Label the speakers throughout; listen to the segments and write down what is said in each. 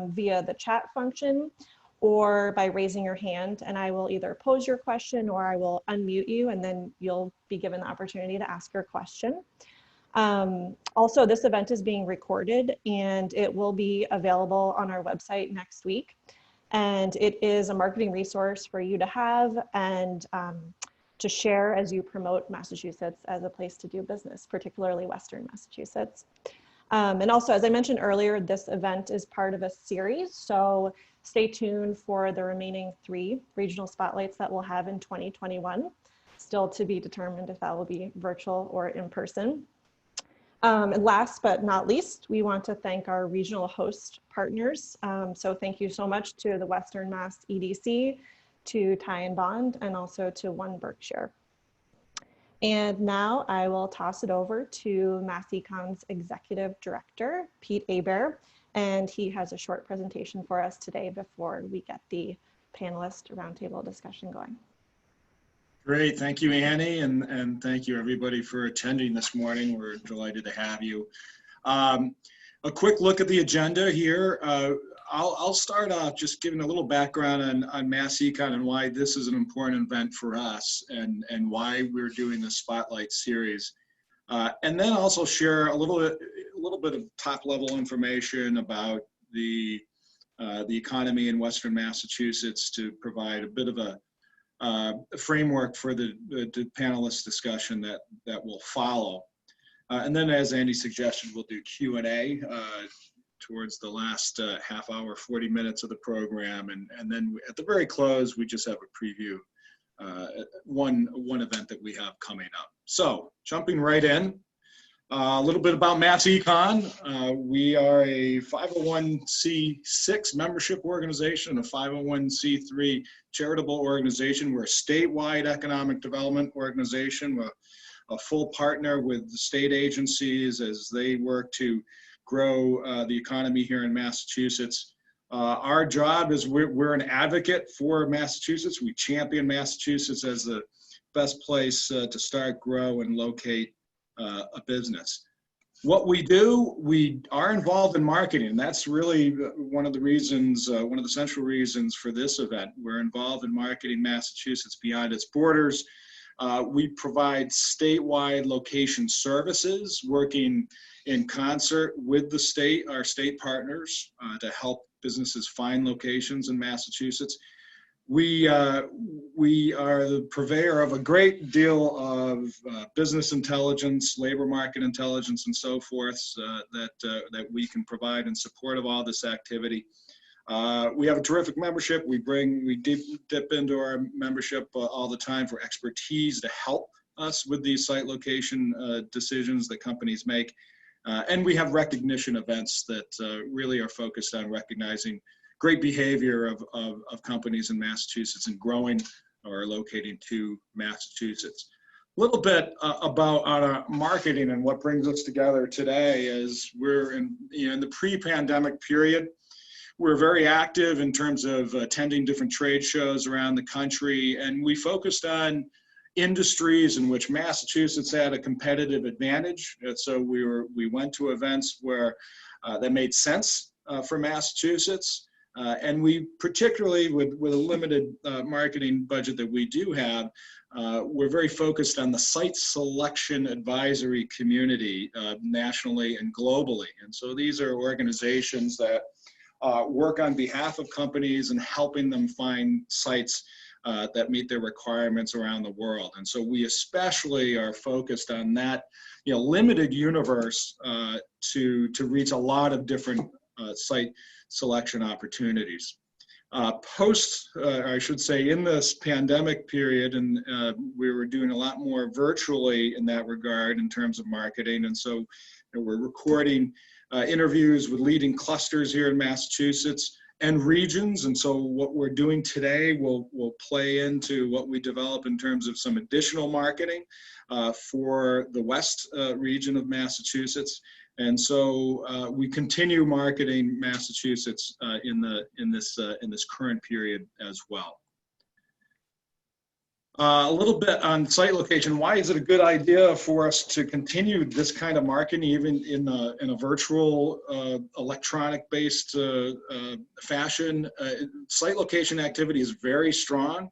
Speaker 1: via the chat function or by raising your hand, and I will either pose your question or I will unmute you, and then you'll be given the opportunity to ask your question. Also, this event is being recorded and it will be available on our website next week. And it is a marketing resource for you to have and to share as you promote Massachusetts as a place to do business, particularly Western Massachusetts. And also, as I mentioned earlier, this event is part of a series. So stay tuned for the remaining 3 regional spotlights that we'll have in 2021. Still to be determined if that will be virtual or in person. And last but not least, we want to thank our regional host partners. So thank you so much to the Western Mass EDC, to Tighe and Bond, and also to One Berkshire. And now I will toss it over to MassEcon's Executive Director, Pete Aber, and he has a short presentation for us today before we get the panelist roundtable discussion going.
Speaker 2: Great, thank you, Annie, and thank you everybody for attending this morning. We're delighted to have you. A quick look at the agenda here. I'll start off just giving a little background on MassEcon and why this is an important event for us and why we're doing the Spotlight series. And then also share a little bit of top-level information about the economy in Western Massachusetts to provide a bit of a framework for the panelist discussion that will follow. And then, as Andy suggested, we'll do Q&A towards the last half hour, 40 minutes of the program. And then at the very close, we just have a preview, one event that we have coming up. So jumping right in, a little bit about MassEcon. We are a 501c6 membership organization, a 501c3 charitable organization. We're a statewide economic development organization. We're a full partner with the state agencies as they work to grow the economy here in Massachusetts. Our job is we're an advocate for Massachusetts. We champion Massachusetts as the best place to start, grow, and locate a business. What we do, we are involved in marketing. That's really one of the reasons, one of the central reasons for this event. We're involved in marketing Massachusetts beyond its borders. We provide statewide location services, working in concert with the state, our state partners, to help businesses find locations in Massachusetts. We are the purveyor of a great deal of business intelligence, labor market intelligence, and so forth that we can provide in support of all this activity. We have a terrific membership. We dip into our membership all the time for expertise to help us with these site location decisions that companies make. And we have recognition events that really are focused on recognizing great behavior of companies in Massachusetts and growing or locating to Massachusetts. A little bit about our marketing and what brings us together today is we're in the pre-pandemic period. We're very active in terms of attending different trade shows around the country, and we focused on industries in which Massachusetts had a competitive advantage. And so we went to events where that made sense for Massachusetts. And we particularly, with a limited marketing budget that we do have, we're very focused on the site selection advisory community nationally and globally. And so these are organizations that work on behalf of companies and helping them find sites that meet their requirements around the world. And so we especially are focused on that, limited universe to reach a lot of different site selection opportunities. I should say, in this pandemic period, and we were doing a lot more virtually in that regard in terms of marketing. And so we're recording interviews with leading clusters here in Massachusetts and regions. And so what we're doing today will play into what we develop in terms of some additional marketing for the West region of Massachusetts. And so we continue marketing Massachusetts in this current period as well. A little bit on site location. Why is it a good idea for us to continue this kind of marketing even in a virtual electronic-based fashion? Site location activity is very strong.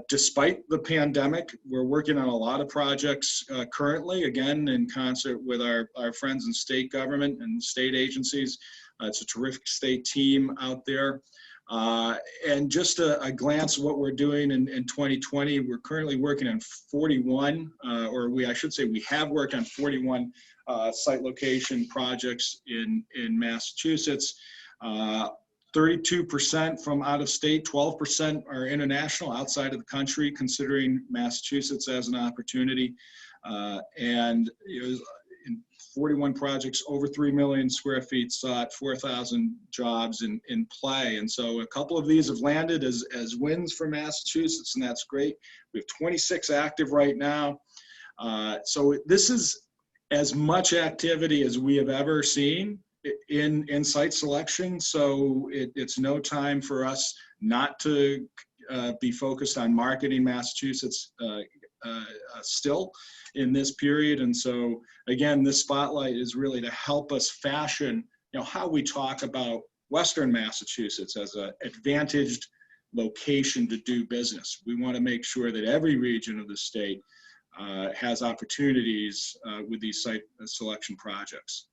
Speaker 2: Despite the pandemic, we're working on a lot of projects currently, again, in concert with our friends in state government and state agencies. It's a terrific state team out there. And just a glance at what we're doing in 2020, we're currently working on 41, I should say we have worked on 41 site location projects in Massachusetts. 32% from out of state, 12% are international, outside of the country, considering Massachusetts as an opportunity. And in 41 projects, over 3 million square feet sought, 4,000 jobs in play. And so a couple of these have landed as wins for Massachusetts, and that's great. We have 26 active right now. So this is as much activity as we have ever seen in site selection. So it's no time for us not to be focused on marketing Massachusetts still in this period. And so again, this spotlight is really to help us fashion, how we talk about Western Massachusetts as an advantaged location to do business. We want to make sure that every region of the state has opportunities with these site selection projects.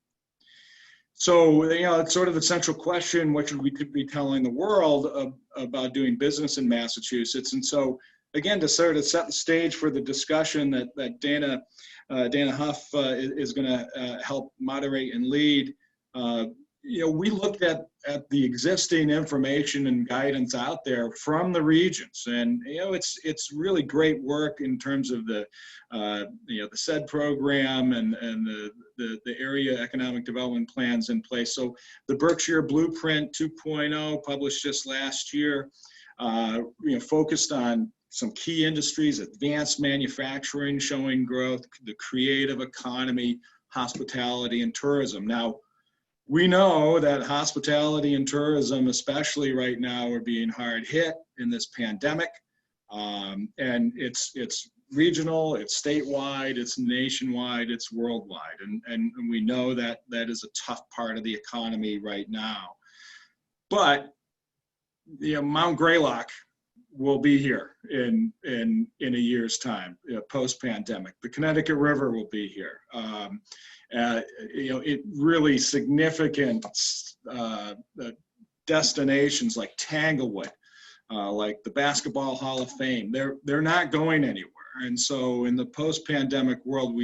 Speaker 2: So, it's sort of the central question, what should we be telling the world about doing business in Massachusetts? And so, again, to sort of set the stage for the discussion that Dana Huff is going to help moderate and lead, we looked at the existing information and guidance out there from the regions, and it's really great work in terms of the SED program and the area economic development plans in place. So the Berkshire Blueprint 2.0, published just last year, focused on some key industries: advanced manufacturing showing growth, the creative economy, hospitality, and tourism. Now, we know that hospitality and tourism, especially right now, are being hard hit in this pandemic. And it's regional, it's statewide, it's nationwide, it's worldwide. And we know that that is a tough part of the economy right now. But Mount Greylock will be here in a year's time, post-pandemic. The Connecticut River will be here. It really significant destinations like Tanglewood, like the Basketball Hall of Fame, they're not going anywhere. And so in the post-pandemic world,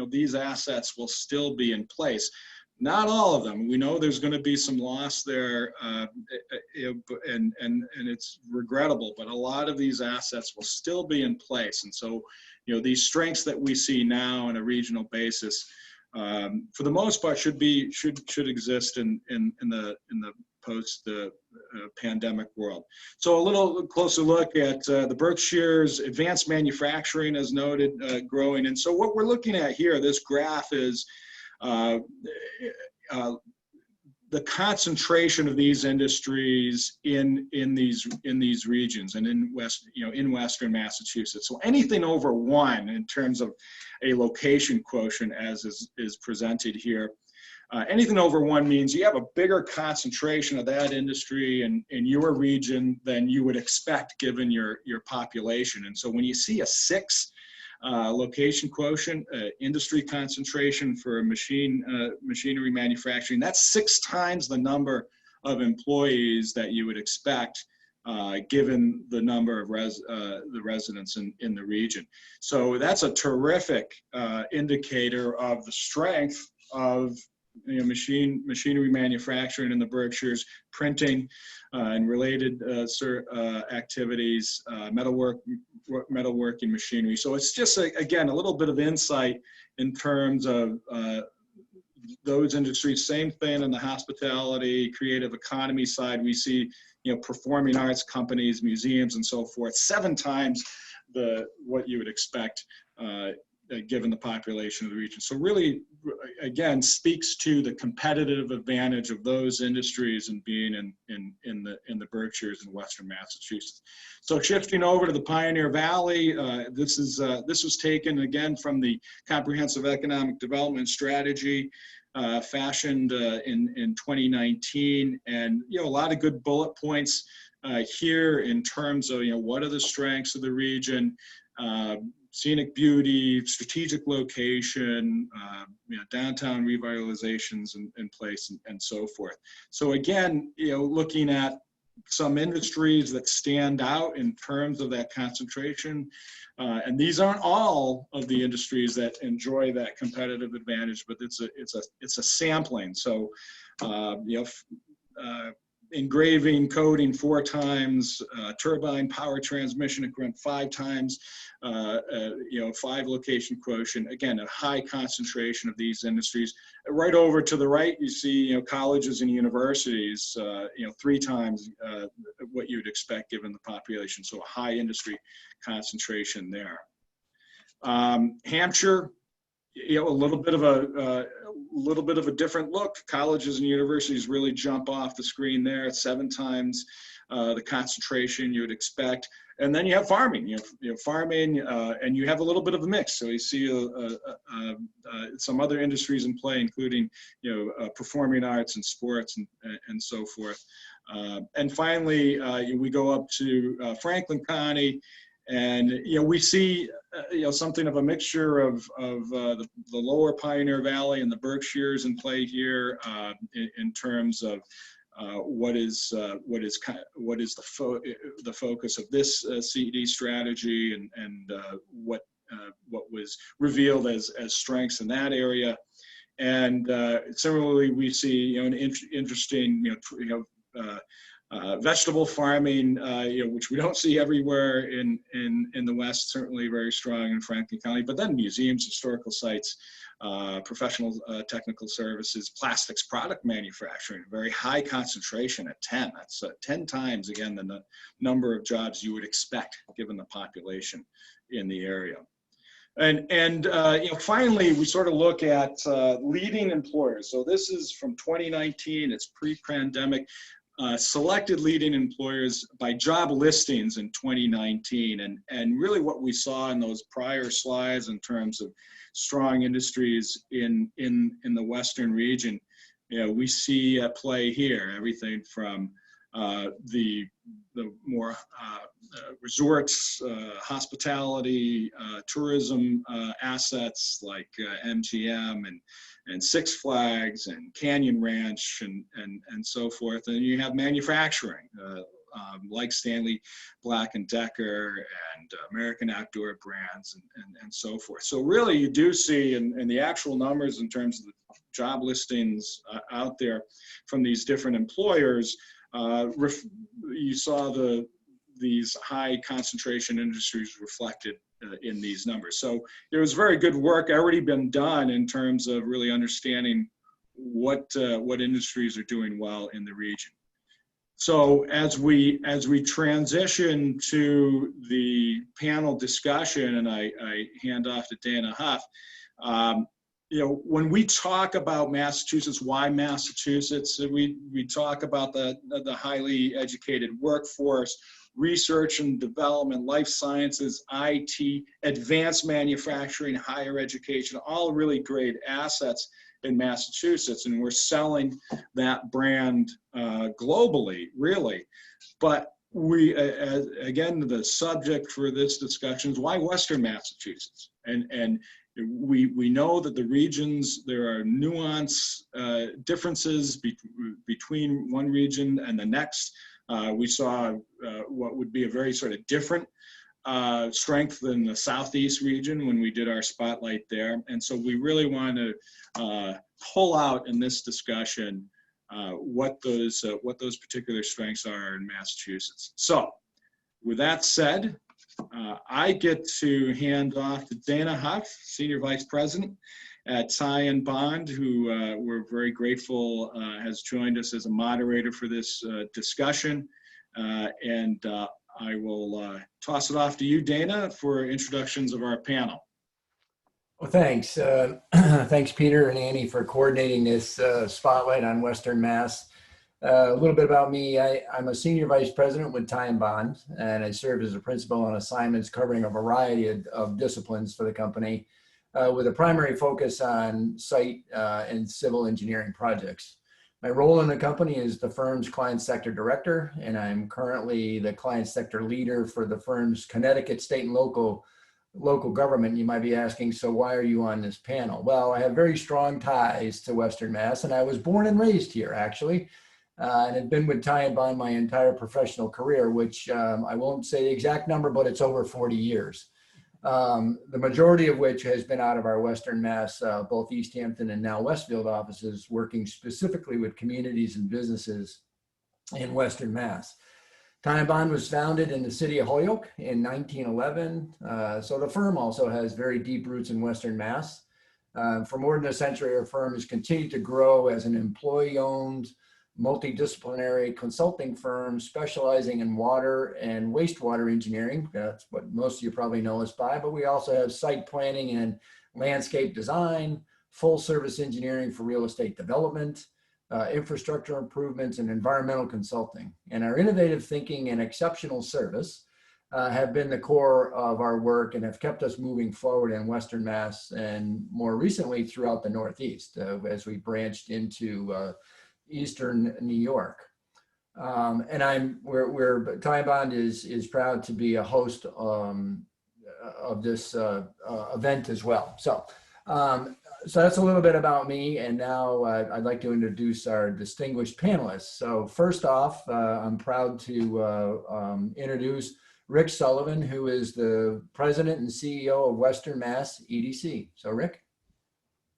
Speaker 2: these assets will still be in place. Not all of them. We know there's going to be some loss there, and it's regrettable, but a lot of these assets will still be in place. And so, these strengths that we see now on a regional basis, for the most part, should exist in the post pandemic world. So a little closer look at the Berkshires. Advanced manufacturing, as noted, growing. And so what we're looking at here, this graph is the concentration of these industries in these regions and in Western Massachusetts. So anything over 1 in terms of a location quotient, as is presented here, anything over 1 means you have a bigger concentration of that industry in your region than you would expect given your population. And so when you see a 6 location quotient, industry concentration for machinery manufacturing, that's 6 times the number of employees that you would expect given the number of the residents in the region. So that's a terrific indicator of the strength of machinery manufacturing in the Berkshires, printing and related activities, metalworking machinery. So it's just, again, a little bit of insight in terms of those industries. Same thing on the hospitality, creative economy side. We see, performing arts companies, museums, and so forth, 7 times what you would expect given the population of the region. So really, again, speaks to the competitive advantage of those industries and being in the Berkshires and Western Massachusetts. So shifting over to the Pioneer Valley, this was taken again from the Comprehensive Economic Development Strategy, fashioned in 2019, and a lot of good bullet points here in terms of what are the strengths of the region, scenic beauty, strategic location, downtown revitalizations in place, and so forth. So again, looking at some industries that stand out in terms of that concentration, and these aren't all of the industries that enjoy that competitive advantage, but it's a sampling. So engraving, coding 4 times, turbine power transmission equipment 5 times, 5 location quotient. Again, a high concentration of these industries. Right over to the right, you see colleges and universities, 3 times what you'd expect given the population. So a high industry concentration there. Hampshire, a little bit of a different look. Colleges and universities really jump off the screen there at 7 times the concentration you would expect. And then you have farming. You have farming, and you have a little bit of a mix. So you see some other industries in play, including performing arts and sports and so forth. And finally, we go up to Franklin County. And we see something of a mixture of the lower Pioneer Valley and the Berkshires in play here in terms of what is the focus of this CED strategy and what was revealed as strengths in that area. And similarly, we see an interesting vegetable farming, which we don't see everywhere in the West, certainly very strong in Franklin County, but then museums, historical sites, professional technical services, plastics product manufacturing, very high concentration at 10. That's 10 times, again, the number of jobs you would expect given the population in the area. And finally, we sort of look at leading employers. So this is from 2019, it's pre-pandemic. Selected leading employers by job listings in 2019, and really what we saw in those prior slides in terms of strong industries in the Western region, we see at play here everything from the more resorts, hospitality, tourism assets like MGM and Six Flags and Canyon Ranch and so forth. And you have manufacturing like Stanley Black & Decker and American Outdoor Brands and so forth. So really you do see in the actual numbers in terms of the job listings out there from these different employers, you saw these high concentration industries reflected in these numbers. So there was very good work already been done in terms of really understanding what industries are doing well in the region. So as we transition to the panel discussion, and I hand off to Dana Huff, when we talk about Massachusetts, why Massachusetts? We talk about the highly educated workforce, research and development, life sciences, IT, advanced manufacturing, higher education, all really great assets in Massachusetts, and we're selling that brand globally, really. But again, the subject for this discussion is why Western Massachusetts, and we know that the regions, there are nuance differences between one region and the next. We saw what would be a very sort of different strength in the Southeast region when we did our spotlight there. And so we really want to pull out in this discussion what those particular strengths are in Massachusetts. So with that said, I get to hand off to Dana Huff, Senior Vice President at Cyan Bond, who we're very grateful has joined us as a moderator for this discussion. And I will toss it off to you, Dana, for introductions of our panel.
Speaker 3: Well, thanks. Thanks, Peter and Annie, for coordinating this spotlight on Western Mass. A little bit about me. I'm a senior vice president with Tighe & Bond, and I serve as a principal on assignments covering a variety of disciplines for the company, with a primary focus on site and civil engineering projects. My role in the company is the firm's client sector director, and I'm currently the client sector leader for the firm's Connecticut state and local government. You might be asking, so why are you on this panel? Well, I have very strong ties to Western Mass, and I was born and raised here, actually, and have been with Tighe & Bond my entire professional career, which I won't say the exact number, but it's over 40 years. The majority of which has been out of our Western Mass, both East Hampton and now Westfield offices, working specifically with communities and businesses in Western Mass. Tighe & Bond was founded in the city of Holyoke in 1911, so the firm also has very deep roots in Western Mass. For more than a century, our firm has continued to grow as an employee-owned, multidisciplinary consulting firm specializing in water and wastewater engineering. That's what most of you probably know us by, but we also have site planning and landscape design, full service engineering for real estate development, infrastructure improvements, and environmental consulting. And our innovative thinking and exceptional service have been the core of our work and have kept us moving forward in Western Mass and more recently throughout the Northeast as we branched into Eastern New York. And Tighe & Bond is proud to be a host of this event as well. So that's a little bit about me, and now I'd like to introduce our distinguished panelists. So first off, I'm proud to introduce Rick Sullivan, who is the president and CEO of Western Mass EDC. So Rick.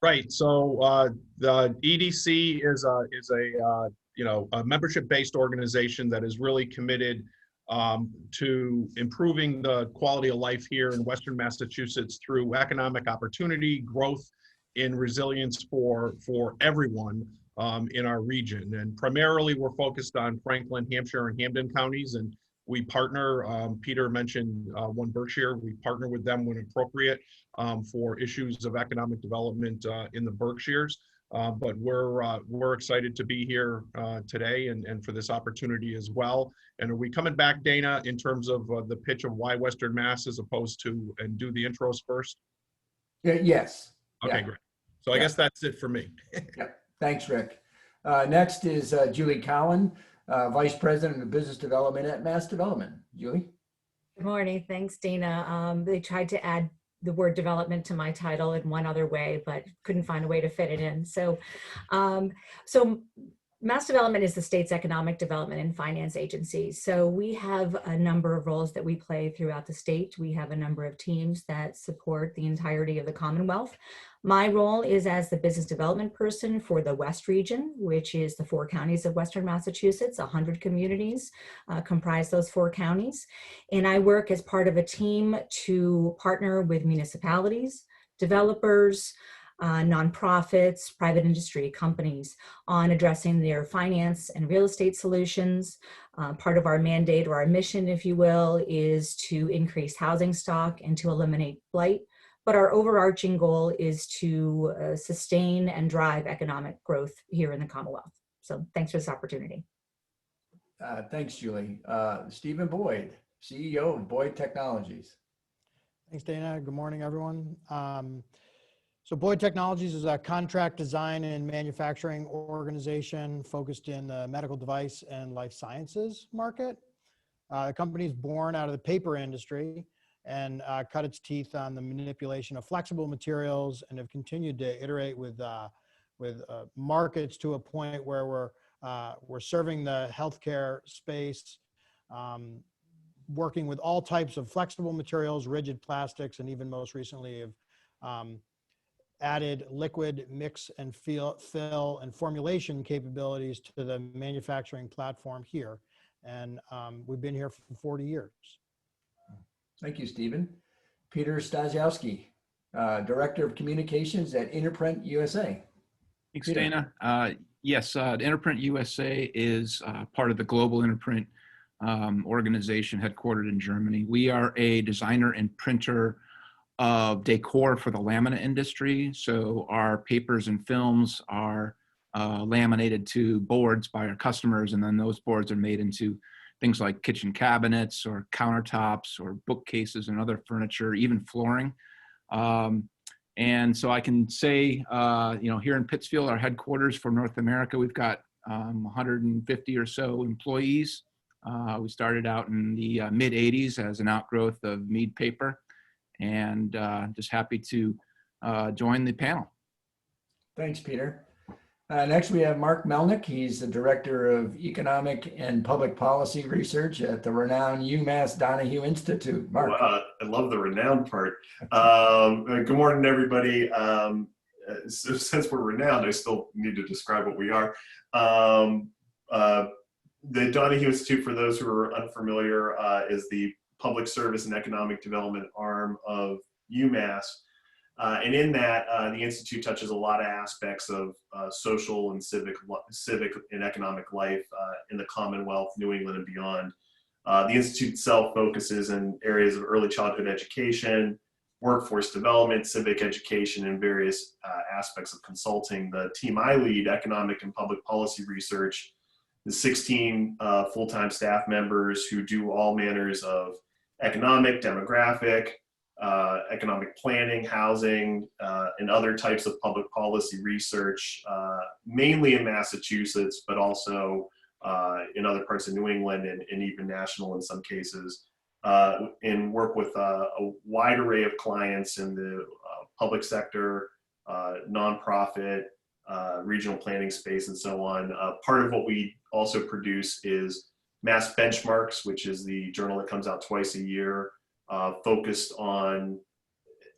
Speaker 4: Right. So the EDC is a membership-based organization that is really committed to improving the quality of life here in Western Massachusetts through economic opportunity, growth, and resilience for everyone in our region. And primarily, we're focused on Franklin, Hampshire, and Hampden counties, and we partner. Peter mentioned One Berkshire. We partner with them when appropriate for issues of economic development in the Berkshires. But we're excited to be here today and for this opportunity as well. And are we coming back, Dana, in terms of the pitch of why Western Mass as opposed to, and do the intros first?
Speaker 3: Yes.
Speaker 4: Okay, great. So I guess that's it for me.
Speaker 3: Yeah. Thanks, Rick. Next is Julie Cowan, Vice President of Business Development at MassDevelopment. Julie?
Speaker 5: Good morning. Thanks, Dana. They tried to add the word development to my title in one other way, but couldn't find a way to fit it in. So MassDevelopment is the state's economic development and finance agency. So we have a number of roles that we play throughout the state. We have a number of teams that support the entirety of the Commonwealth. My role is as the business development person for the West region, which is the 4 counties of Western Massachusetts. 100 communities comprise those 4 counties. And I work as part of a team to partner with municipalities, developers, nonprofits, private industry companies on addressing their finance and real estate solutions. Part of our mandate, or our mission, if you will, is to increase housing stock and to eliminate blight. But our overarching goal is to sustain and drive economic growth here in the Commonwealth. So thanks for this opportunity.
Speaker 3: Thanks, Julie. Stephen Boyd, CEO of Boyd Technologies.
Speaker 6: Thanks, Dana. Good morning, everyone. So Boyd Technologies is a contract design and manufacturing organization focused in the medical device and life sciences market. The company is born out of the paper industry and cut its teeth on the manipulation of flexible materials, and have continued to iterate with markets to a point where we're serving the healthcare space, working with all types of flexible materials, rigid plastics, and even most recently have added liquid mix and fill and formulation capabilities to the manufacturing platform here. And we've been here for 40 years.
Speaker 3: Thank you, Stephen. Peter Stasiowski, Director of Communications at Interprint USA.
Speaker 7: Thanks,
Speaker 3: Peter.
Speaker 7: Dana. Yes, Interprint USA is part of the global Interprint organization headquartered in Germany. We are a designer and printer of decor for the laminate industry. So our papers and films are laminated to boards by our customers, and then those boards are made into things like kitchen cabinets or countertops or bookcases and other furniture, even flooring. And so I can say, here in Pittsfield, our headquarters for North America, we've got 150 or so employees. We started out in the mid 80s as an outgrowth of Mead Paper, and just happy to join the panel.
Speaker 3: Thanks, Peter. Next, we have Mark Melnick. He's the Director of Economic and Public Policy Research at the renowned UMass Donahue Institute. Mark.
Speaker 8: Well, I love the renowned part. Good morning, everybody. Since we're renowned, I still need to describe what we are. The Donahue Institute, for those who are unfamiliar, is the public service and economic development arm of UMass. And in that, the Institute touches a lot of aspects of social and civic and economic life in the Commonwealth, New England, and beyond. The Institute itself focuses in areas of early childhood education, workforce development, civic education, and various aspects of consulting. The team I lead, economic and public policy research, the 16 full-time staff members who do all manners of economic, demographic, economic planning, housing, and other types of public policy research, mainly in Massachusetts, but also in other parts of New England and even national in some cases, and work with a wide array of clients in the public sector, nonprofit, regional planning space, and so on. Part of what we also produce is Mass Benchmarks, which is the journal that comes out twice a year, focused on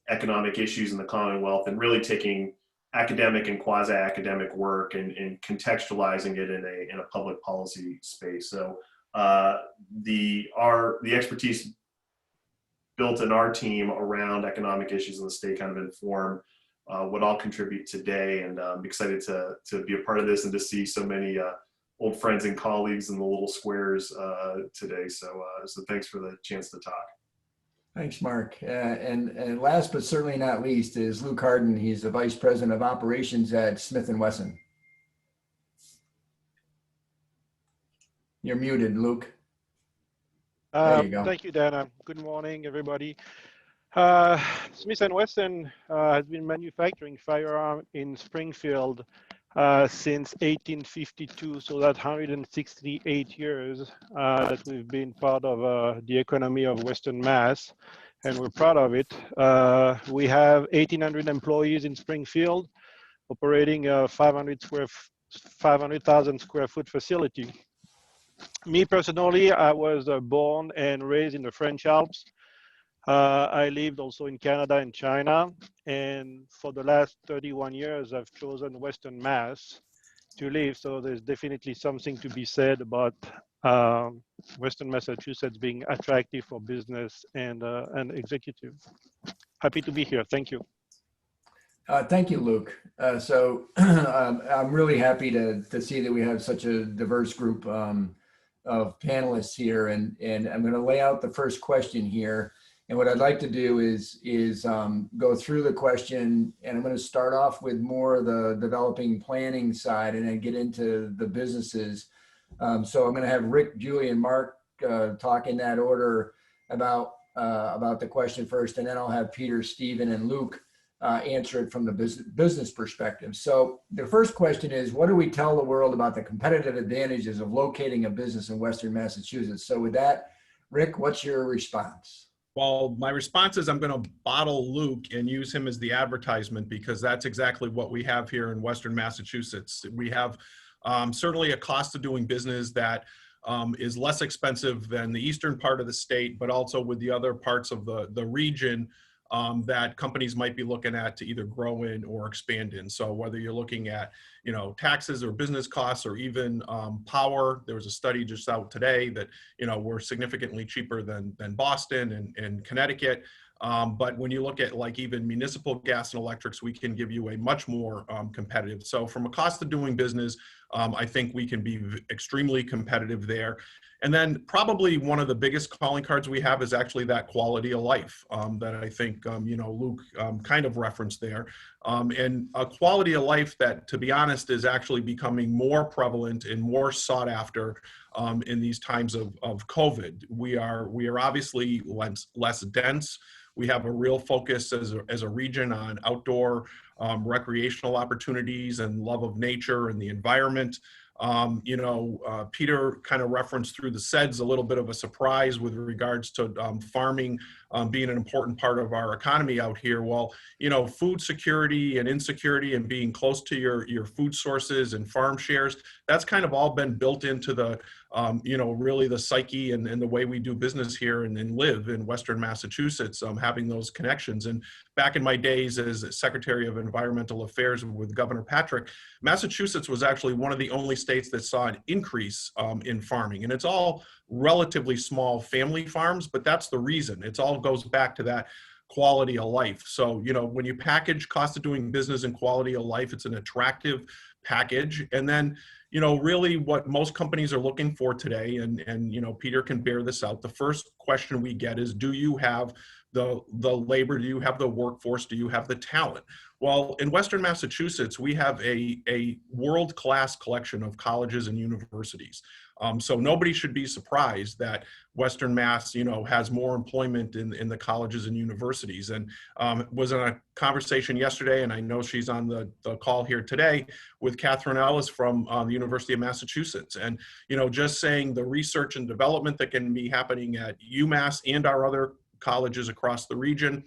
Speaker 8: economic issues in the Commonwealth and really taking academic and quasi-academic work and contextualizing it in a public policy space. So the expertise built in our team around economic issues in the state kind of inform what I'll contribute today, and I'm excited to be a part of this and to see so many old friends and colleagues in the little squares today. So thanks for the chance to talk.
Speaker 3: Thanks, Mark. And last but certainly not least is Luke Cardin. He's the Vice President of Operations at Smith & Wesson. You're muted, Luke. There you go.
Speaker 9: Thank you, Dana. Good morning, everybody. Smith & Wesson has been manufacturing firearms in Springfield since 1852, so that's 168 years that we've been part of the economy of Western Mass, and we're proud of it. We have 1,800 employees in Springfield, operating a 500,000 square foot facility. Me personally, I was born and raised in the French Alps. I lived also in Canada and China, and for the last 31 years, I've chosen Western Mass to live. So there's definitely something to be said about Western Massachusetts being attractive for business and executive. Happy to be here. Thank you.
Speaker 3: Thank you, Luke. So I'm really happy to see that we have such a diverse group of panelists here, and I'm going to lay out the first question here. And what I'd like to do is go through the question, and I'm going to start off with more of the developing planning side and then get into the businesses. So I'm going to have Rick, Julie, and Mark talk in that order about the question first, and then I'll have Peter, Stephen, and Luke answer it from the business perspective. So the first question is, what do we tell the world about the competitive advantages of locating a business in Western Massachusetts? So with that, Rick, what's your response?
Speaker 4: Well, my response is I'm going to bottle Luke and use him as the advertisement, because that's exactly what we have here in Western Massachusetts. We have certainly a cost of doing business that is less expensive than the eastern part of the state, but also with the other parts of the region that companies might be looking at to either grow in or expand in. So whether you're looking at, taxes or business costs or even power, there was a study just out today that, we're significantly cheaper than Boston and Connecticut. But when you look at like even municipal gas and electrics, we can give you a much more competitive. So from a cost of doing business, I think we can be extremely competitive there. And then probably one of the biggest calling cards we have is actually that quality of life that I think, you know, Luke kind of referenced there. And a quality of life that, to be honest, is actually becoming more prevalent and more sought after in these times of COVID. We are obviously less dense. We have a real focus as a region on outdoor recreational opportunities and love of nature and the environment. You know, Peter kind of referenced through the SEDS a little bit of a surprise with regards to farming being an important part of our economy out here. Well, you know, food security and insecurity and being close to your food sources and farm shares, that's kind of all been built into the, you know, really the psyche and the way we do business here and live in Western Massachusetts, having those connections. And back in my days as Secretary of Environmental Affairs with Governor Patrick, Massachusetts was actually one of the only states that saw an increase in farming. And it's all relatively small family farms, but that's the reason. It all goes back to that quality of life. So, you know, when you package cost of doing business and quality of life, it's an attractive package. And then, you know, really what most companies are looking for today, and you know, Peter can bear this out, the first question we get is, do you have the labor? Do you have the workforce? Do you have the talent? Well, in Western Massachusetts, we have a world-class collection of colleges and universities. So nobody should be surprised that Western Mass, you know, has more employment in the colleges and universities. And was in a conversation yesterday, and I know she's on the call here today, with Catherine Ellis from the University of Massachusetts. And, you know, just saying the research and development that can be happening at UMass and our other colleges across the region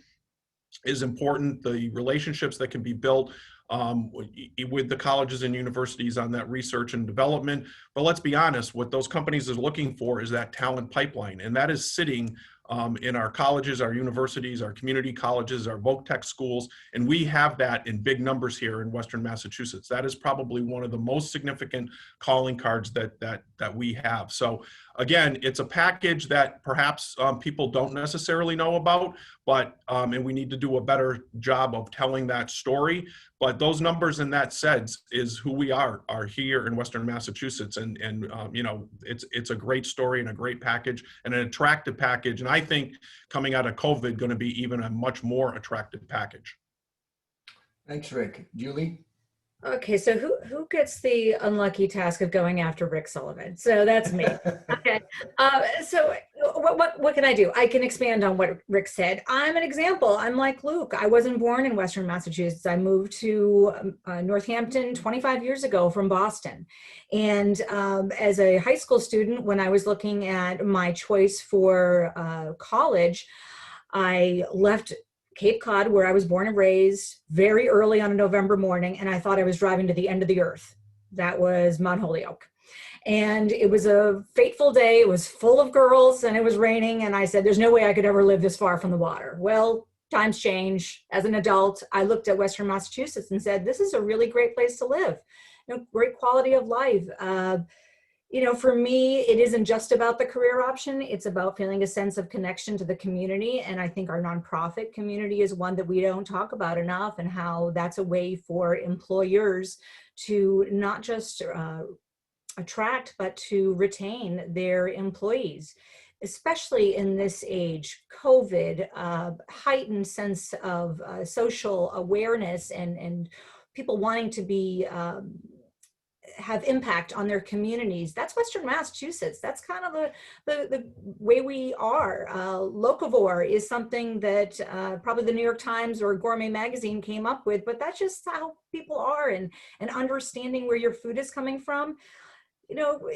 Speaker 4: is important. The relationships that can be built with the colleges and universities on that research and development. But let's be honest, what those companies are looking for is that talent pipeline. And that is sitting in our colleges, our universities, our community colleges, our voc tech schools. And we have that in big numbers here in Western Massachusetts. That is probably one of the most significant calling cards that we have. So again, it's a package that perhaps people don't necessarily know about, but and we need to do a better job of telling that story. But those numbers in that SEDS is who we are here in Western Massachusetts. And you know, it's a great story and a great package and an attractive package. And I think coming out of COVID, going to be even a much more attractive package.
Speaker 3: Thanks, Rick. Julie?
Speaker 5: Okay, so who gets the unlucky task of going after Rick Sullivan? So that's me. Okay, so what can I do? I can expand on what Rick said. I'm an example. I'm like Luke. I wasn't born in Western Massachusetts. I moved to Northampton 25 years ago from Boston. And as a high school student, when I was looking at my choice for college, I left Cape Cod, where I was born and raised, very early on a November morning, and I thought I was driving to the end of the earth. That was Mount Holyoke. And it was a fateful day. It was full of girls and it was raining. And I said, there's no way I could ever live this far from the water. Well, times change. As an adult, I looked at Western Massachusetts and said, this is a really great place to live. You know, great quality of life. You know, for me, it isn't just about the career option. It's about feeling a sense of connection to the community. And I think our nonprofit community is one that we don't talk about enough, and how that's a way for employers to not just attract, but to retain their employees, especially in this age. COVID, heightened sense of social awareness and people wanting to be have impact on their communities. That's Western Massachusetts. That's kind of the way we are. Locavore is something that probably the New York Times or Gourmet Magazine came up with, but that's just how people are, and understanding where your food is coming from. You know,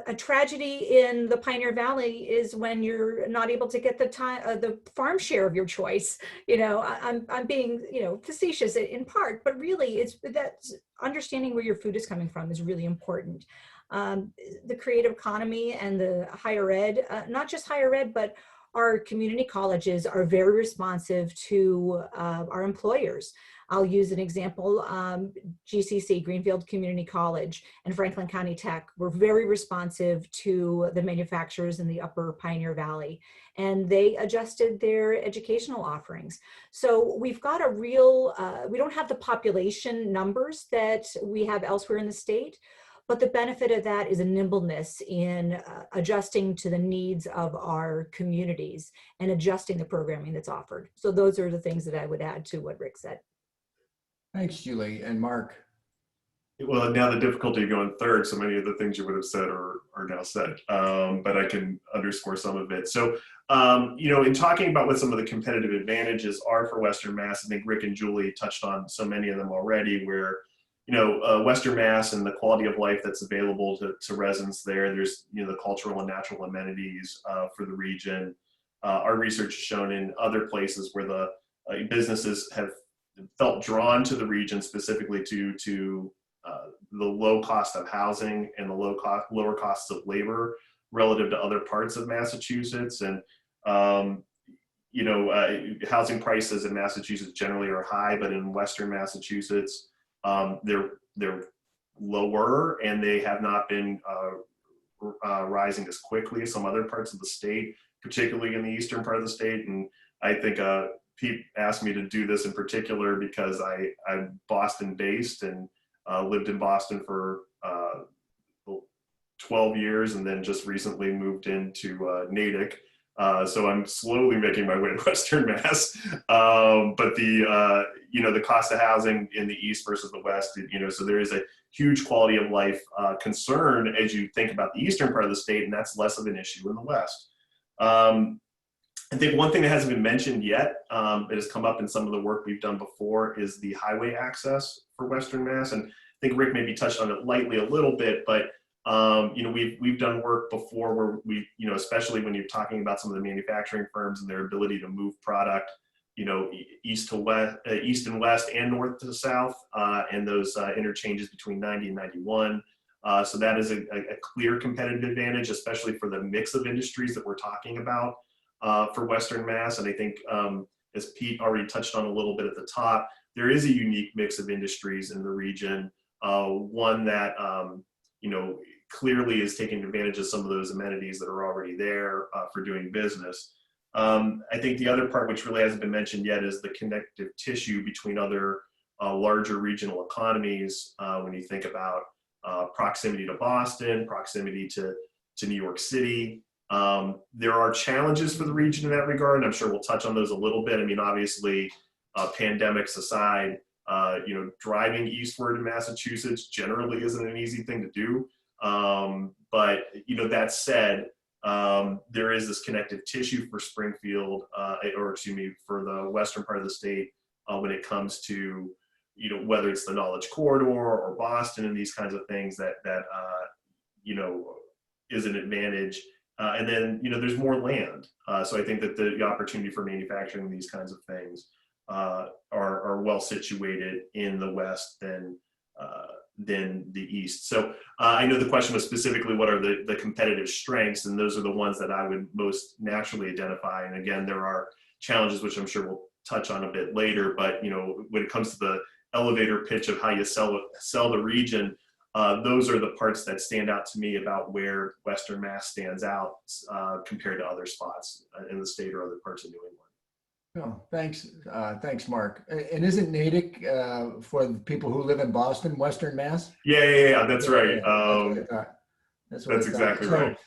Speaker 5: a tragedy in the Pioneer Valley is when you're not able to get the farm share of your choice. You know, I'm being, you know, facetious in part, but really it's that understanding where your food is coming from is really important. The creative economy and the higher ed, not just higher ed, but our community colleges are very responsive to our employers. I'll use an example, GCC, Greenfield Community College, and Franklin County Tech were very responsive to the manufacturers in the Upper Pioneer Valley, and they adjusted their educational offerings. So we've got a real, we don't have the population numbers that we have elsewhere in the state, but the benefit of that is a nimbleness in adjusting to the needs of our communities and adjusting the programming that's offered. So those are the things that I would add to what Rick said.
Speaker 3: Thanks, Julie. And Mark?
Speaker 8: Well, now the difficulty of going third, so many of the things you would have said are now said, but I can underscore some of it. So, you know, in talking about what some of the competitive advantages are for Western Mass, I think Rick and Julie touched on so many of them already, where, you know, Western Mass and the quality of life that's available to residents there. There's, you know, the cultural and natural amenities for the region. Our research has shown in other places where the businesses have felt drawn to the region specifically to the low cost of housing and the lower costs of labor relative to other parts of Massachusetts. And, you know, housing prices in Massachusetts generally are high, but in Western Massachusetts, they're lower, and they have not been rising as quickly as some other parts of the state, particularly in the eastern part of the state. And I think Pete asked me to do this in particular because I'm Boston based and lived in Boston for 12 years and then just recently moved into Natick. So I'm slowly making my way to Western Mass. But the, you know, the cost of housing in the East versus the West, you know, so there is a huge quality of life concern as you think about the eastern part of the state, and that's less of an issue in the West. I think one thing that hasn't been mentioned yet, that has come up in some of the work we've done before, is the highway access for Western Mass. And I think Rick maybe touched on it lightly a little bit, but you know, we've done work before where we, you know, especially when you're talking about some of the manufacturing firms and their ability to move product, you know, east to west, east and west, and north to south, and those interchanges between 90 and 91. So that is a clear competitive advantage, especially for the mix of industries that we're talking about for Western Mass. And I think, as Pete already touched on a little bit at the top, there is a unique mix of industries in the region. One that, you know, clearly is taking advantage of some of those amenities that are already there for doing business. I think the other part, which really hasn't been mentioned yet, is the connective tissue between other larger regional economies. When you think about proximity to Boston, proximity to New York City, there are challenges for the region in that regard, and I'm sure we'll touch on those a little bit. I mean, obviously, pandemics aside, you know, driving eastward in Massachusetts generally isn't an easy thing to do. But, you know, that said, there is this connective tissue for Springfield, or excuse me, for the western part of the state when it comes to, you know, whether it's the Knowledge Corridor or Boston and these kinds of things that you know, is an advantage. And then, you know, there's more land. So I think that the opportunity for manufacturing these kinds of things are well situated in the West than the East. So I know the question was specifically what are the competitive strengths, and those are the ones that I would most naturally identify. And again, there are challenges, which I'm sure we'll touch on a bit later, but, you know, when it comes to the elevator pitch of how you sell the region, those are the parts that stand out to me about where Western Mass stands out compared to other spots in the state or other parts of New England.
Speaker 3: Oh, thanks. Thanks, Mark. And isn't Natick, for the people who live in Boston, Western Mass?
Speaker 8: Yeah, that's right.
Speaker 3: That's
Speaker 8: exactly right.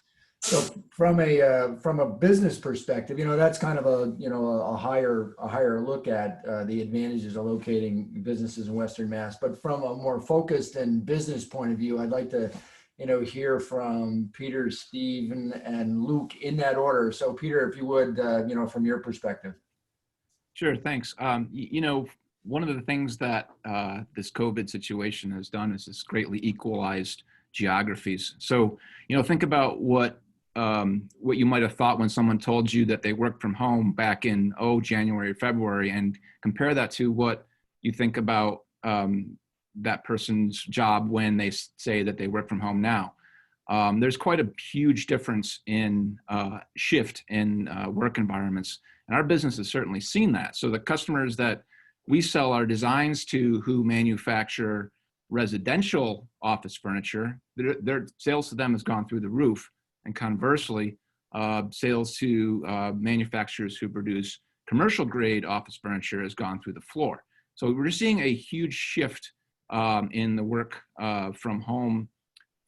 Speaker 3: So from a business perspective, you know, that's kind of a higher look at the advantages of locating businesses in Western Mass. But from a more focused and business point of view, I'd like to, you know, hear from Peter, Stephen, and Luke in that order. So Peter, if you would, you know, from your perspective.
Speaker 7: Sure, thanks. You know, one of the things that this COVID situation has done is it's greatly equalized geographies. So, you know, think about what you might have thought when someone told you that they worked from home back in, January, February, and compare that to what you think about that person's job when they say that they work from home now. there's quite a huge difference in shift in work environments. And our business has certainly seen that. So the customers that we sell our designs to who manufacture residential office furniture, their sales to them has gone through the roof. And conversely, sales to manufacturers who produce commercial grade office furniture has gone through the floor. So we're seeing a huge shift in the work from home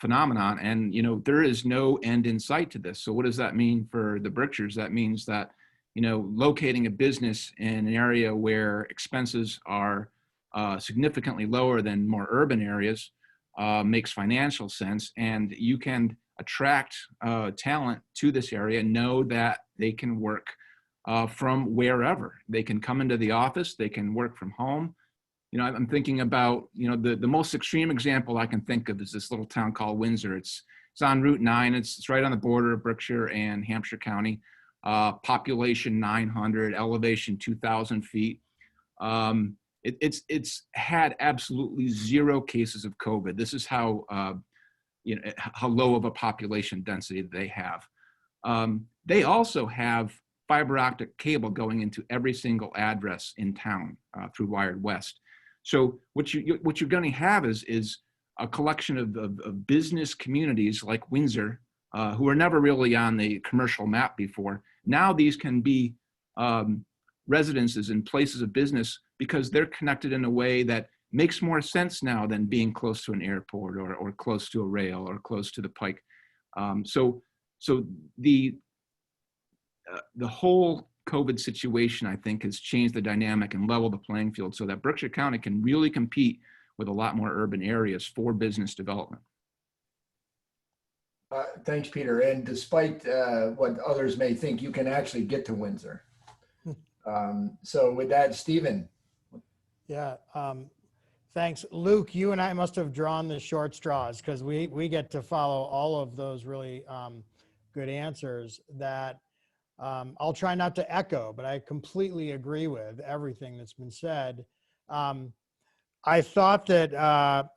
Speaker 7: phenomenon. And, there is no end in sight to this. So what does that mean for the Berkshires? That means that, locating a business in an area where expenses are significantly lower than more urban areas makes financial sense. And you can attract talent to this area, know that they can work from wherever. They can come into the office, they can work from home. I'm thinking about, the most extreme example I can think of is this little town called Windsor. It's on Route 9. It's right on the border of Berkshire and Hampshire County. Population 900, elevation 2,000 feet. It's had absolutely zero cases of COVID. This is how how low of a population density they have. They also have fiber optic cable going into every single address in town through Wired West. So what you're going to have is a collection of business communities like Windsor, who were never really on the commercial map before. Now these can be residences and places of business because they're connected in a way that makes more sense now than being close to an airport or close to a rail or close to the pike. So the whole COVID situation, I think, has changed the dynamic and leveled the playing field so that Berkshire County can really compete with a lot more urban areas for business development.
Speaker 3: Thanks, Peter. And despite what others may think, you can actually get to Windsor. So with that, Stephen.
Speaker 6: Yeah, thanks. Luke, you and I must have drawn the short straws because we get to follow all of those really good answers that I'll try not to echo, but I completely agree with everything that's been said. I thought that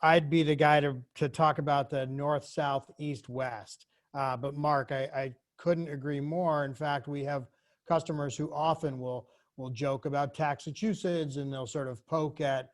Speaker 6: I'd be the guy to talk about the north, south, east, west. But Mark, I couldn't agree more. In fact, we have customers who often will joke about Massachusetts, and they'll sort of poke at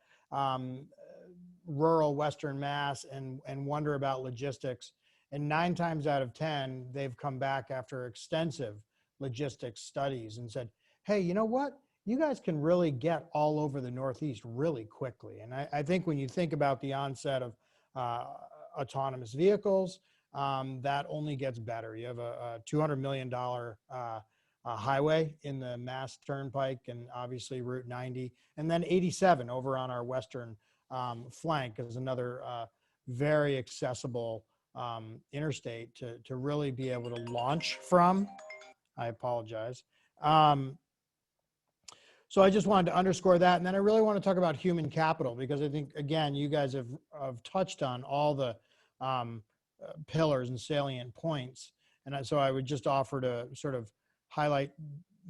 Speaker 6: rural Western Mass and wonder about logistics. And 9 times out of 10, they've come back after extensive logistics studies and said, hey, you know what? You guys can really get all over the Northeast really quickly. And I think when you think about the onset of autonomous vehicles, that only gets better. You have a $200 million highway in the Mass Turnpike and obviously Route 90. And then 87 over on our western flank is another very accessible interstate to really be able to launch from. I apologize. So I just wanted to underscore that. And then I really want to talk about human capital, because I think, again, you guys have touched on all the pillars and salient points. And so I would just offer to sort of highlight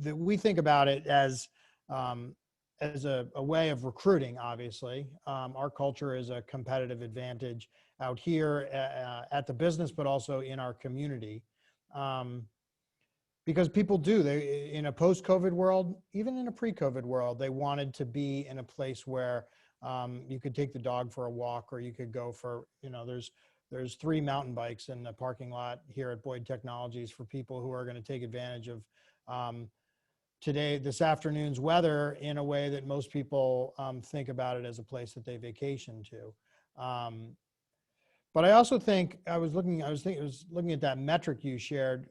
Speaker 6: that we think about it as a way of recruiting, obviously. Our culture is a competitive advantage out here at the business, but also in our community. Because people do, in a post-COVID world, even in a pre-COVID world, they wanted to be in a place where you could take the dog for a walk, or you could go for, there's 3 mountain bikes in the parking lot here at Boyd Technologies for people who are going to take advantage of this afternoon's weather in a way that most people think about it as a place that they vacation to. But I also think I was looking at that metric you shared,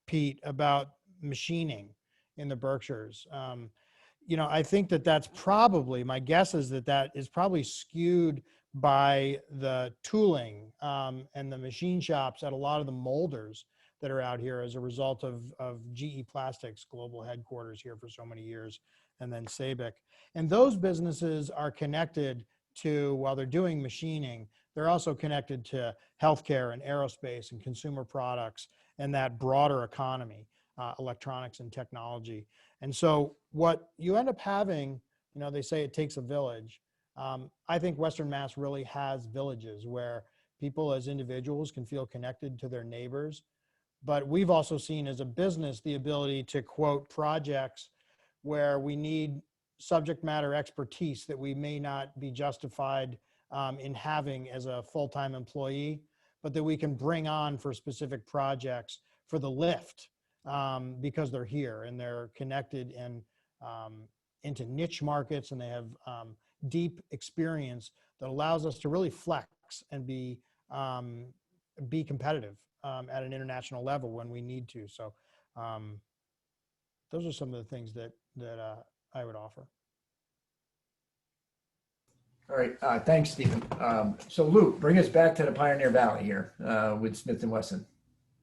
Speaker 6: Pete, about machining in the Berkshires. I think that's probably, my guess is that is probably skewed by the tooling and the machine shops at a lot of the molders that are out here as a result of GE Plastics global headquarters here for so many years, and then Sabic. And those businesses are connected to, while they're doing machining, they're also connected to healthcare and aerospace and consumer products and that broader economy, electronics and technology. And so what you end up having, they say it takes a village. I think Western Mass really has villages where People as individuals can feel connected to their neighbors. But we've also seen as a business the ability to quote projects where we need subject matter expertise that we may not be justified in having as a full-time employee, but that we can bring on for specific projects for the lift because they're here and they're connected and into niche markets, and they have deep experience that allows us to really flex and be competitive at an international level when we need to. So those are some of the things that I would offer.
Speaker 3: All right, thanks, Stephen. So Luke, bring us back to the Pioneer Valley here with Smith & Wesson.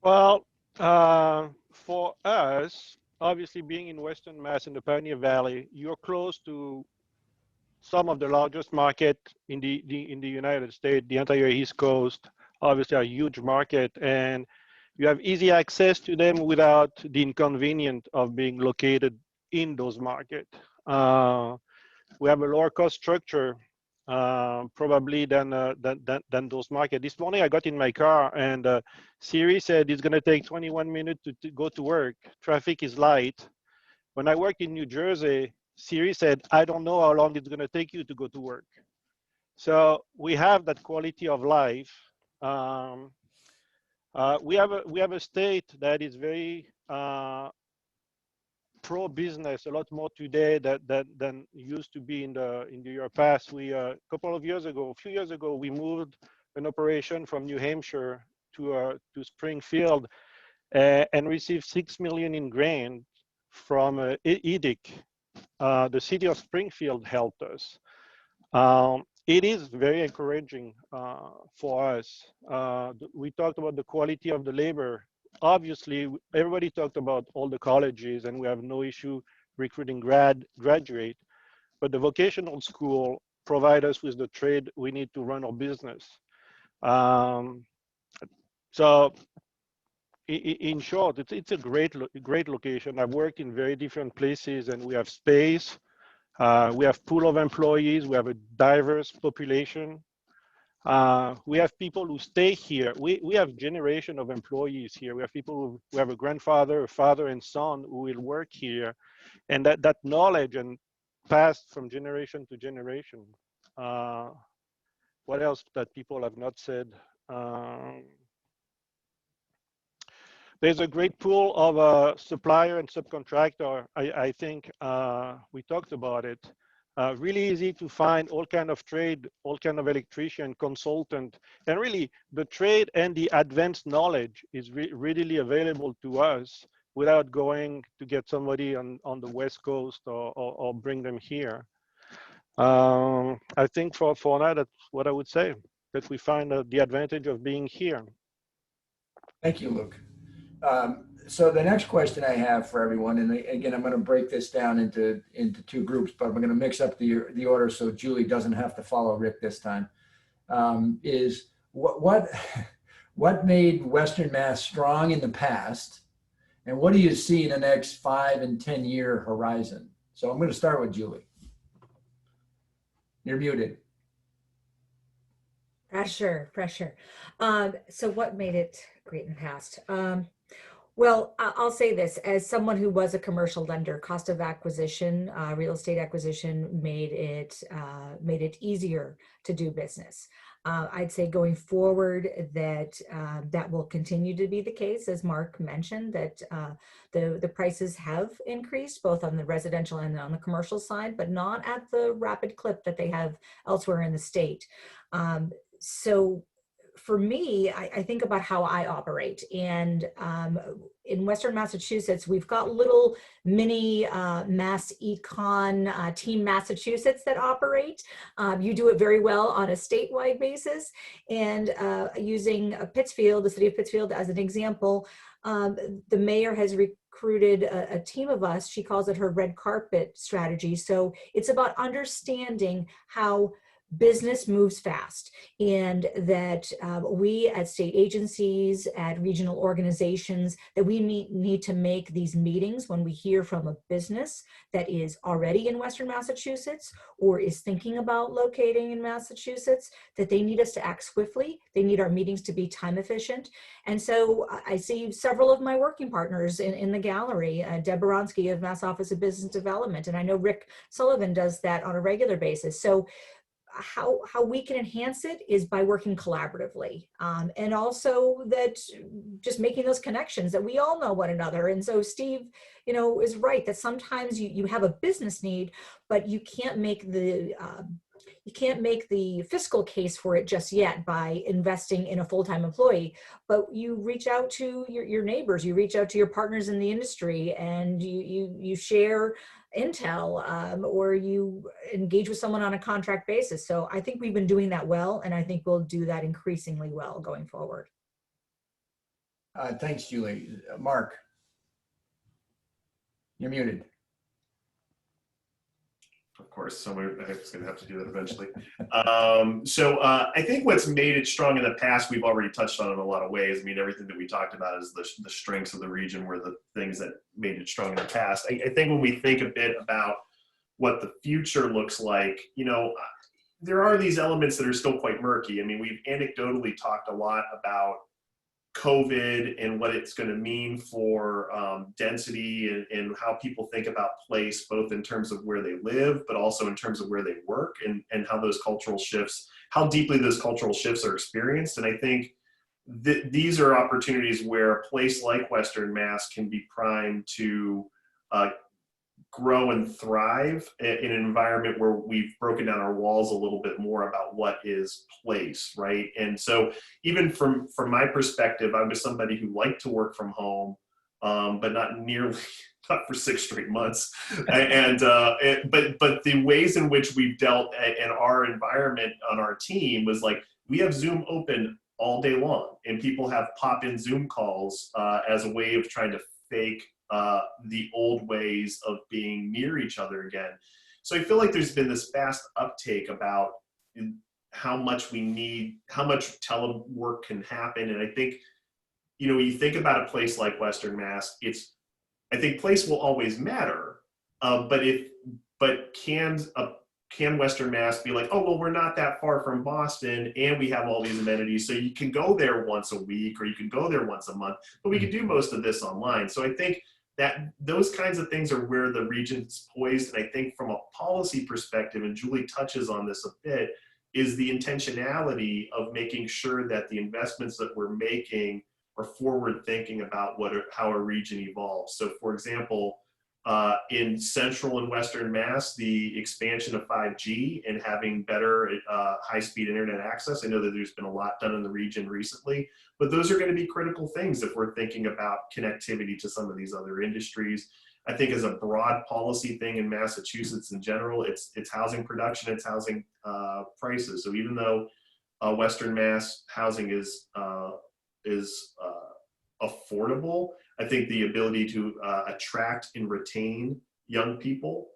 Speaker 9: Well, for us, obviously being in Western Mass in the Pioneer Valley, you're close to some of the largest market in the United States. The entire East Coast, obviously a huge market, and you have easy access to them without the inconvenience of being located in those markets. We have a lower cost structure probably than those markets. This morning I got in my car and Siri said it's going to take 21 minutes to go to work. Traffic is light. When I worked in New Jersey, Siri said, I don't know how long it's going to take you to go to work. So we have that quality of life. We have a state that is very pro-business, a lot more today than used to be in the year past. We a few years ago, we moved an operation from New Hampshire to Springfield and received $6 million in grant from EDIC. The city of Springfield helped us. It is very encouraging for us. We talked about the quality of the labor. Obviously, everybody talked about all the colleges, and we have no issue recruiting graduate. But the vocational school provide us with the trade we need to run our business. So, in short, it's a great location. I've worked in very different places, and we have space. We have pool of employees. We have a diverse population. We have people who stay here. We have generation of employees here. We have people who have a grandfather, a father, and son who will work here, and that knowledge and passed from generation to generation. What else that people have not said? There's a great pool of supplier and subcontractor. I think we talked about it. Really easy to find all kind of trade, all kind of electrician, consultant, and really the trade and the advanced knowledge is readily available to us without going to get somebody on the West Coast or bring them here. I think for now, that's what I would say, that we find the advantage of being here.
Speaker 3: Thank you, Luke. So the next question I have for everyone, and again, I'm going to break this down into two groups, but I'm going to mix up the order so Julie doesn't have to follow Rick this time, is what made Western Mass strong in the past, and what do you see in the next 5 and 10 year horizon? So I'm going to start with Julie. You're muted.
Speaker 5: Pressure. So what made it great in the past? Well, I'll say this, as someone who was a commercial lender, cost of acquisition, real estate acquisition made it easier to do business. I'd say going forward that will continue to be the case, as Mark mentioned, that the prices have increased both on the residential and on the commercial side, but not at the rapid clip that they have elsewhere in the state. So for me, I think about how I operate, and in Western Massachusetts, we've got little mini MassEcon Team Massachusetts that operate. You do it very well on a statewide basis, and using Pittsfield, the city of Pittsfield as an example, the mayor has recruited a team of us. She calls it her red carpet strategy. So it's about understanding how business moves fast, and that we at state agencies, at regional organizations, that we need to make these meetings when we hear from a business that is already in Western Massachusetts or is thinking about locating in Massachusetts, that they need us to act swiftly. They need our meetings to be time efficient. And so I see several of my working partners in the gallery, Deb Boronsky of Mass Office of Business Development, and I know Rick Sullivan does that on a regular basis. So how we can enhance it is by working collaboratively, and also that just making those connections that we all know one another. And so Steve, is right that sometimes you have a business need, but you can't make the fiscal case for it just yet by investing in a full-time employee, but you reach out to your neighbors, you reach out to your partners in the industry, and you share intel, or you engage with someone on a contract basis. So I think we've been doing that well, and I think we'll do that increasingly well going forward.
Speaker 3: Thanks, Julie. Mark, you're muted.
Speaker 8: Of course, someone is going to have to do that eventually. I think what's made it strong in the past, we've already touched on in a lot of ways. I mean, everything that we talked about is the strengths of the region were the things that made it strong in the past. I think when we think a bit about what the future looks like, there are these elements that are still quite murky. I mean, we've anecdotally talked a lot about COVID and what it's going to mean for density and how people think about place, both in terms of where they live, but also in terms of where they work, and how those cultural shifts, how deeply those cultural shifts are experienced. And I think these are opportunities where a place like Western Mass can be primed to grow and thrive in an environment where we've broken down our walls a little bit more about what is place, right? And so even from my perspective, I was somebody who liked to work from home, but not for 6 straight months. But the ways in which we've dealt in our environment on our team was like, we have Zoom open all day long, and people have pop-in Zoom calls as a way of trying to fake the old ways of being near each other again. So I feel like there's been this fast uptake about how much telework can happen. And I think, when you think about a place like Western Mass, I think place will always matter, but can Western Mass be like, oh, well, we're not that far from Boston and we have all these amenities, so you can go there once a week or you can go there once a month, but we can do most of this online. So I think that those kinds of things are where the region's poised. And I think from a policy perspective, and Julie touches on this a bit, is the intentionality of making sure that the investments that we're making are forward thinking about how a region evolves. So for example, in Central and Western Mass, the expansion of 5G and having better high-speed internet access. I know that there's been a lot done in the region recently, but those are going to be critical things if we're thinking about connectivity to some of these other industries. I think as a broad policy thing in Massachusetts in general, it's housing production, it's housing prices. So even though Western Mass housing is affordable, I think the ability to attract and retain young people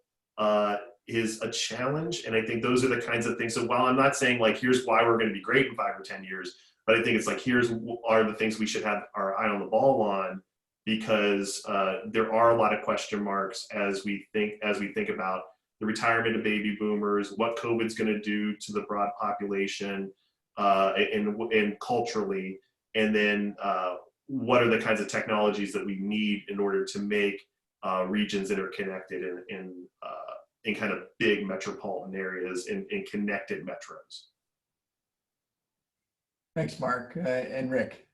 Speaker 8: is a challenge. And I think those are the kinds of things. So while I'm not saying like, here's why we're going to be great in 5 or 10 years, but I think it's like, here's are the things we should have our eye on the ball on, because there are a lot of question marks as we think about the retirement of baby boomers, what COVID's going to do to the broad population and culturally, and then what are the kinds of technologies that we need in order to make regions interconnected in kind of big metropolitan areas in connected metros.
Speaker 3: Thanks, Mark. And Rick.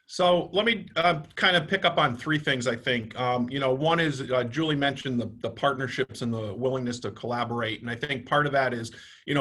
Speaker 4: So let me kind of pick up on 3 things, I think. One is Julie mentioned the partnerships and the willingness to collaborate. And I think part of that is,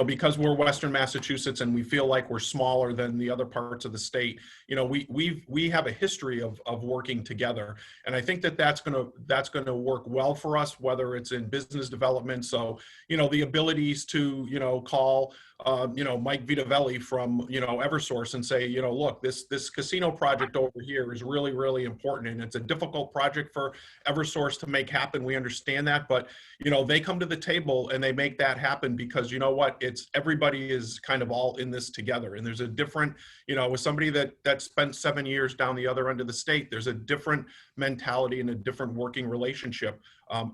Speaker 4: because we're Western Massachusetts and we feel like we're smaller than the other parts of the state, we have a history of working together. And I think that's going to work well for us, whether it's in business development. So, the abilities to, call Mike Vitavelli from, Eversource and say, look, this casino project project over here is really, really important. And it's a difficult project for Eversource to make happen. We understand that, but you know, they come to the table and they make that happen because you know what, it's everybody is kind of all in this together. And there's a different, you know, with somebody that spent 7 years down the other end of the state, there's a different mentality and a different working relationship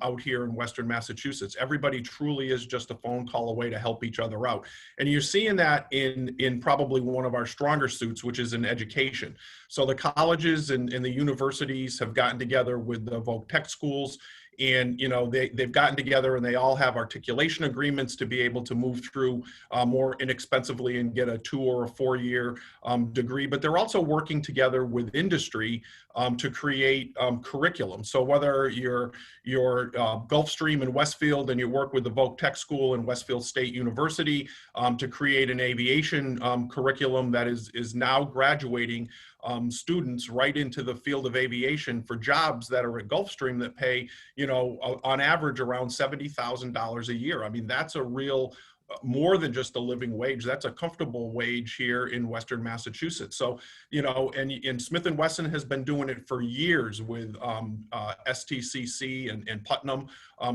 Speaker 4: out here in Western Massachusetts. Everybody truly is just a phone call away to help each other out. And you're seeing that in probably one of our stronger suits, which is in education. So the colleges and the universities have gotten together with the Voc Tech schools, and you know they've gotten together and they all have articulation agreements to be able to move through more inexpensively and get a 2 or a 4-year degree. But they're also working together with industry to create curriculum. So whether you're Gulfstream in Westfield and you work with the Voc Tech School and Westfield State University to create an aviation curriculum that is now graduating students right into the field of aviation for jobs that are at Gulfstream that pay, you know, on average around $70,000 a year. I mean, that's a real, more than just a living wage. That's a comfortable wage here in Western Massachusetts. So, you know, and Smith & Wesson has been doing it for years with STCC and Putnam,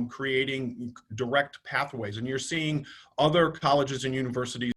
Speaker 4: creating direct pathways. And you're seeing other colleges and universities